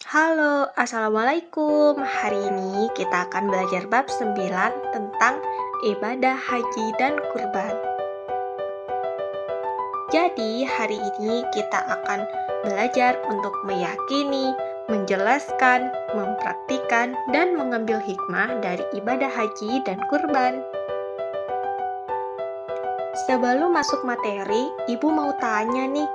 Halo, Assalamualaikum. Hari ini kita akan belajar bab 9 tentang ibadah haji dan kurban. Jadi, hari ini kita akan belajar untuk meyakini, menjelaskan, mempraktikkan, dan mengambil hikmah dari ibadah haji dan kurban. Sebelum masuk materi, Ibu mau tanya nih,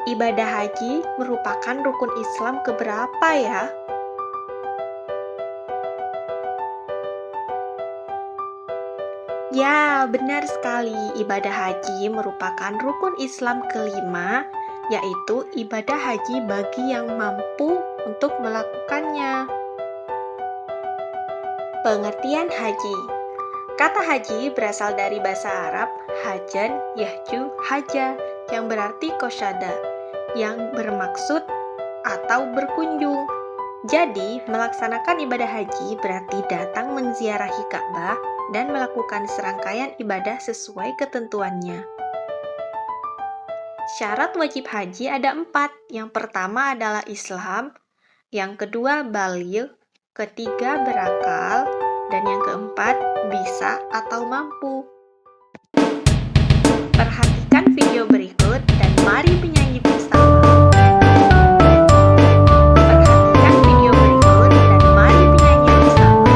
ibadah haji merupakan rukun Islam keberapa ya? Ya, benar sekali. Ibadah haji merupakan rukun Islam kelima, yaitu ibadah haji bagi yang mampu untuk melakukannya. Pengertian haji. Kata haji berasal dari bahasa Arab hajan, yahju, haja, yang berarti kosyada, yang bermaksud atau berkunjung. Jadi, melaksanakan ibadah haji berarti datang menziarahi Ka'bah dan melakukan serangkaian ibadah sesuai ketentuannya. Syarat wajib haji ada 4. Yang pertama adalah Islam, yang kedua baligh, ketiga berakal, dan yang keempat bisa atau mampu. Perhatikan video berikut dan mari menyanyi bersama. Perhatikan video berikut dan mari menyanyi bersama.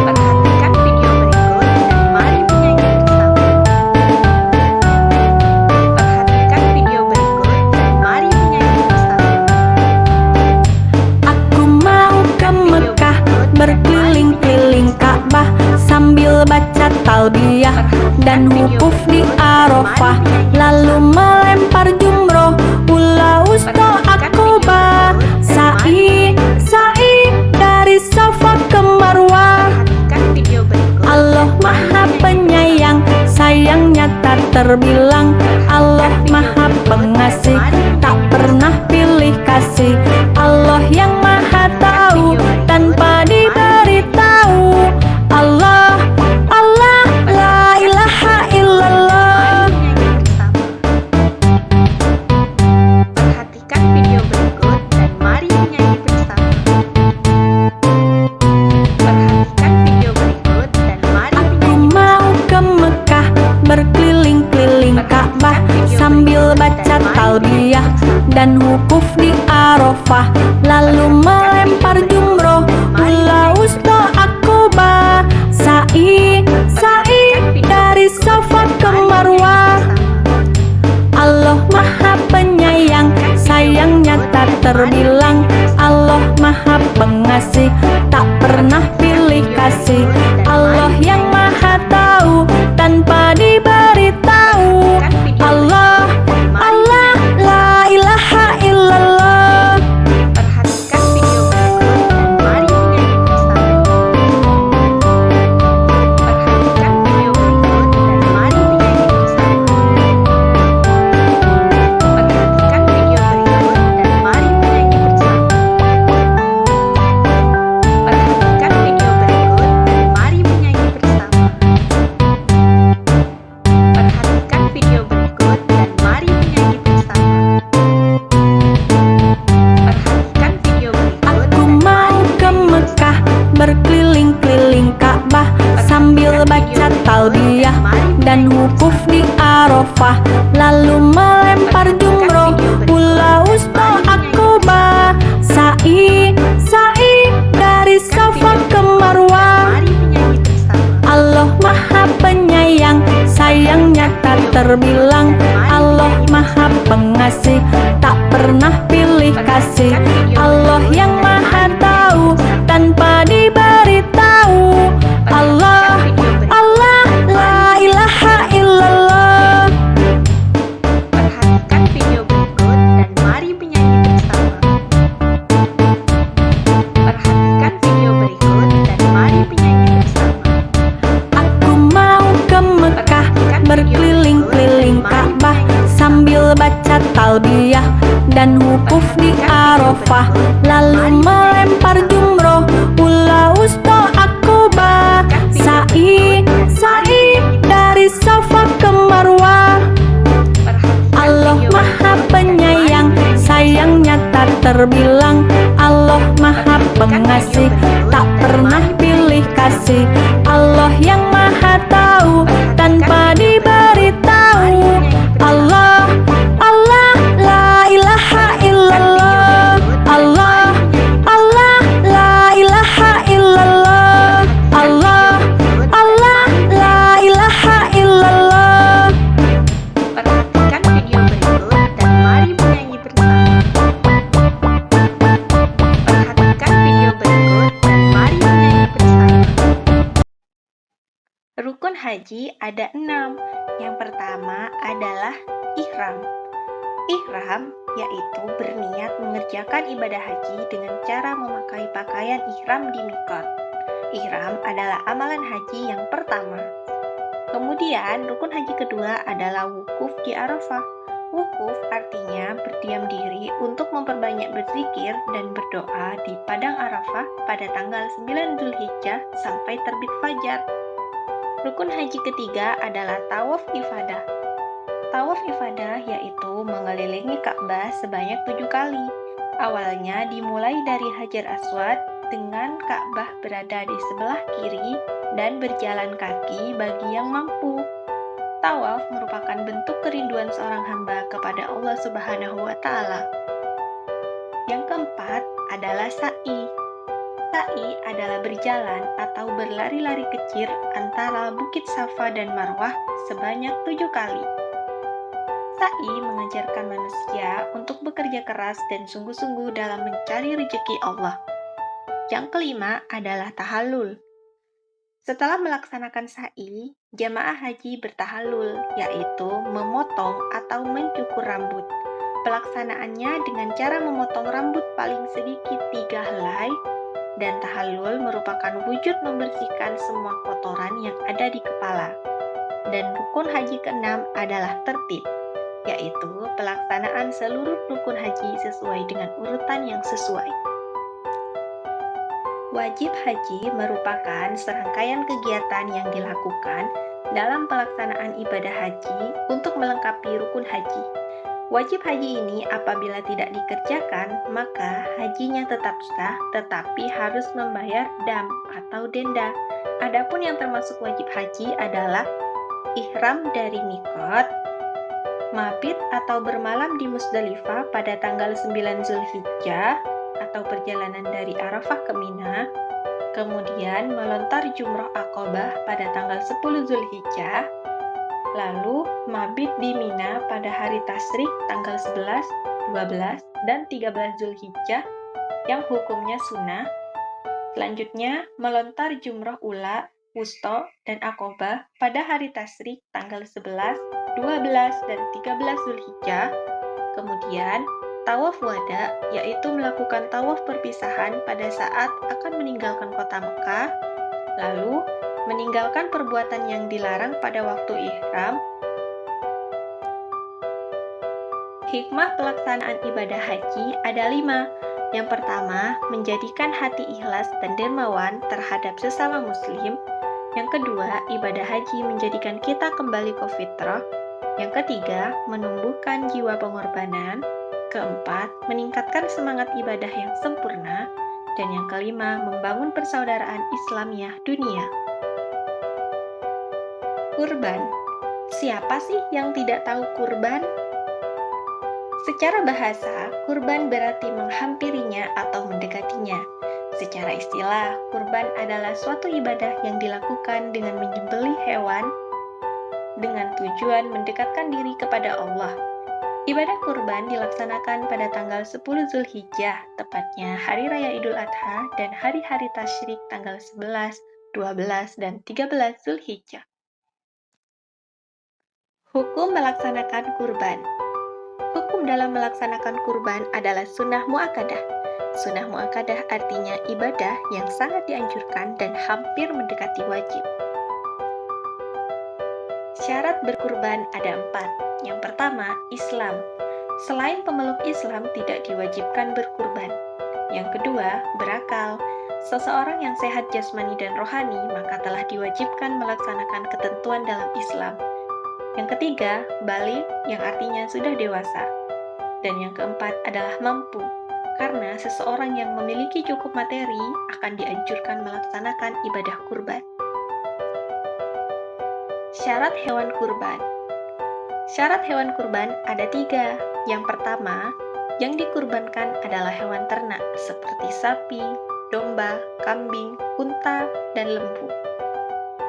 Perhatikan video berikut dan mari menyanyi bersama. Perhatikan video berikut dan mari menyanyi bersama. Aku mau ke Mekah, berkeliling-keliling Ka'bah sambil baca talbiyah dan wukuf di Arafah, lalu melempar jumroh, ula wusta Aqobah, sa'i dari Safa ke Marwah. Perhatikan video berikut. Allah Maha Penyayang, sayangnya tak terbilang. Allah Maha Pengasih, tak pernah pilih kasih. Allah yang Maha Tahu, tanpa diberitahu. Allah, Allah, la ilaha illallah. Perhatikan video berikut dan mari menyanyi bersama. Perhatikan video berikut dan mari Aku menyanyi mau ke Mekah, berkeliling-keliling Ka'bah sambil baca talbiyah dan wukuf di Arafah, lalu melempar jumroh, ula wusta Aqobah, sa'i dari Safa ke Marwah. Allah Maha Penyayang, sayangnya tak terbilang. Allah Maha Pengasih, tak pernah pilih kasih. Allah yang Maha Tahu, tanpa diberitahu. Allah, Allah, la ilaha illallah. Perhatikan video berikut dan mari menyanyi bersama. Perhatikan video berikut dan mari menyanyi bersama. Perhatikan video berikut dan mari menyanyi bersama. Perhatikan video berikut dan mari menyanyi bersama. Perhatikan video berikut dan mari menyanyi bersama. Perhatikan video berikut. Aku mau ke Mekah, berkeliling-keliling Ka'bah sambil baca talbiyah dan wukuf di Arafah, lalu melempar jumroh, ula wusta Aqobah, sa'i dari Safa ke Marwah. Mari menyanyi bersama. Allah Maha Penyayang, sayangnya tak terbilang. Allah Maha Pengasih, tak pernah pilih kasih. Allah yang Maha Tahu, tanpa diberitahu. Allah, Allah, la ilaha illallah. Perhatikan video berikut dan mari menyanyi bersama. Perhatikan video berikut dan mari menyanyi bersama. Aku mau ke Mekah, berkeliling-keliling Ka'bah sambil baca talbiyah dan wukuf di Arafah, lalu melempar jumroh, ula wusta Aqobah, sa'i dari Safa ke Marwah. Perhatikan Allah video Maha berikut dan Penyayang, mari menyanyi sayangnya tak terbilang. Allah Maha Pengasih, tak pernah pilih kasih. Allah yang Maha Tahu tanpa diberitahu. Allah, Allah, la ilaha illallah. Allah, Allah, la ilaha illallah. Allah, Allah, la ilaha illallah. Perhatikan video berikut dan mari menyanyi bersama. Perhatikan video berikut dan mari menyanyi bersama. Rukun haji ada 6. Yang pertama adalah ihram. Ihram yaitu berniat mengerjakan ibadah haji dengan cara memakai pakaian ihram di miqat. Ihram adalah amalan haji yang pertama. Kemudian rukun haji kedua adalah wukuf di Arafah. Wukuf artinya berdiam diri untuk memperbanyak berzikir dan berdoa di padang Arafah pada tanggal 9 Zulhijjah sampai terbit fajar. Rukun haji ketiga adalah tawaf ifadah. Tawaf ifadah yaitu mengelilingi Ka'bah sebanyak 7 kali. Awalnya dimulai dari Hajar Aswad dengan Ka'bah berada di sebelah kiri dan berjalan kaki bagi yang mampu. Tawaf merupakan bentuk kerinduan seorang hamba kepada Allah Subhanahu wa Ta'ala. Yang keempat adalah sa'i. Sa'i adalah berjalan atau berlari-lari kecil antara Bukit Safa dan Marwah sebanyak 7 kali. Sa'i mengajarkan manusia untuk bekerja keras dan sungguh-sungguh dalam mencari rezeki Allah. Yang kelima adalah tahallul. Setelah melaksanakan sa'i, jamaah haji bertahallul, yaitu memotong atau mencukur rambut. Pelaksanaannya dengan cara memotong rambut paling sedikit 3 helai, dan tahallul merupakan wujud membersihkan semua kotoran yang ada di kepala. Dan rukun haji ke-6 adalah tertib, yaitu pelaksanaan seluruh rukun haji sesuai dengan urutan yang sesuai. Wajib haji merupakan serangkaian kegiatan yang dilakukan dalam pelaksanaan ibadah haji untuk melengkapi rukun haji. Wajib haji ini apabila tidak dikerjakan, maka hajinya tetap sah, tetapi harus membayar dam atau denda. Adapun yang termasuk wajib haji adalah ihram dari miqat, mabit atau bermalam di Musdalifah pada tanggal 9 Zulhijjah atau perjalanan dari Arafah ke Mina, kemudian melontar jumrah Aqabah pada tanggal 10 Zulhijjah, lalu mabit di Mina pada hari tasyrik tanggal 11, 12, dan 13 Zulhijjah yang hukumnya sunnah. Selanjutnya melontar jumrah ula, wusta, dan Aqabah pada hari tasyrik tanggal 11, 12, dan 13 Zulhijjah. Kemudian tawaf wada, yaitu melakukan tawaf perpisahan pada saat akan meninggalkan kota Mekah, lalu meninggalkan perbuatan yang dilarang pada waktu ihram. Hikmah pelaksanaan ibadah haji ada 5. Yang pertama, menjadikan hati ikhlas dan dermawan terhadap sesama muslim. Yang kedua, ibadah haji menjadikan kita kembali ke fitrah. Yang ketiga, menumbuhkan jiwa pengorbanan. Keempat, meningkatkan semangat ibadah yang sempurna. Dan yang kelima, membangun persaudaraan Islamiyah dunia. Kurban. Siapa sih yang tidak tahu kurban? Secara bahasa, kurban berarti menghampirinya atau mendekatinya. Secara istilah, kurban adalah suatu ibadah yang dilakukan dengan menyembelih hewan dengan tujuan mendekatkan diri kepada Allah. Ibadah kurban dilaksanakan pada tanggal 10 Zulhijjah, tepatnya Hari Raya Idul Adha dan hari-hari tasyrik tanggal 11, 12, dan 13 Zulhijjah. Hukum melaksanakan kurban. Hukum dalam melaksanakan kurban adalah sunnah mu'akkadah. Sunnah mu'akkadah artinya ibadah yang sangat dianjurkan dan hampir mendekati wajib. Syarat berkurban ada 4. Yang pertama, Islam. Selain pemeluk Islam tidak diwajibkan berkurban. Yang kedua, berakal. Seseorang yang sehat jasmani dan rohani maka telah diwajibkan melaksanakan ketentuan dalam Islam. Yang ketiga, baligh yang artinya sudah dewasa. Dan yang keempat adalah mampu. hanya seseorang yang memiliki cukup materi akan dianjurkan melaksanakan ibadah kurban. Syarat hewan kurban. Syarat hewan kurban ada 3. Yang pertama, yang dikurbankan adalah hewan ternak seperti sapi, domba, kambing, unta, dan lembu.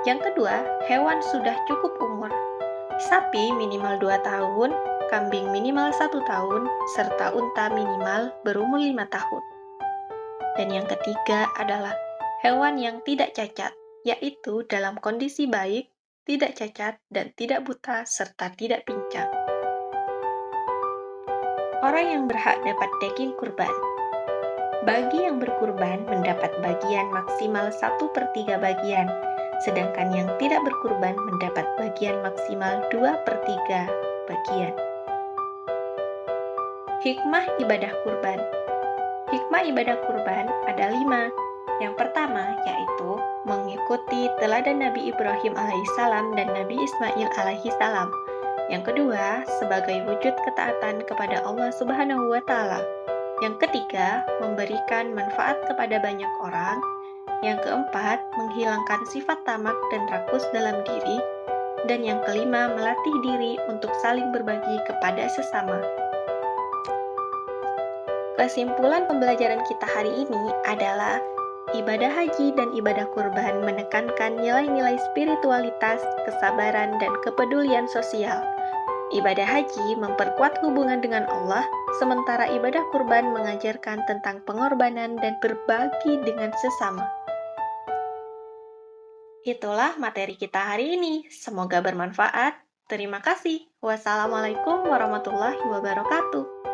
Yang kedua, hewan sudah cukup umur. Sapi minimal 2 tahun, kambing minimal 1 tahun, serta unta minimal berumur 5 tahun. Dan yang ketiga adalah hewan yang tidak cacat, yaitu dalam kondisi baik, tidak cacat, dan tidak buta, serta tidak pincang. Orang yang berhak dapat daging kurban. Bagi yang berkurban mendapat bagian maksimal 1/3 bagian, sedangkan yang tidak berkurban mendapat bagian maksimal 2/3 bagian. Hikmah ibadah kurban. Hikmah ibadah kurban ada 5. Yang pertama yaitu mengikuti teladan Nabi Ibrahim alaihissalam dan Nabi Ismail alaihissalam. Yang kedua, sebagai wujud ketaatan kepada Allah Subhanahu wa Ta'ala. Yang ketiga, memberikan manfaat kepada banyak orang. Yang keempat, menghilangkan sifat tamak dan rakus dalam diri. Dan yang kelima, melatih diri untuk saling berbagi kepada sesama. Kesimpulan pembelajaran kita hari ini adalah ibadah haji dan ibadah kurban menekankan nilai-nilai spiritualitas, kesabaran, dan kepedulian sosial. Ibadah haji memperkuat hubungan dengan Allah, sementara ibadah kurban mengajarkan tentang pengorbanan dan berbagi dengan sesama. Itulah materi kita hari ini. Semoga bermanfaat. Terima kasih. Wassalamualaikum warahmatullahi wabarakatuh.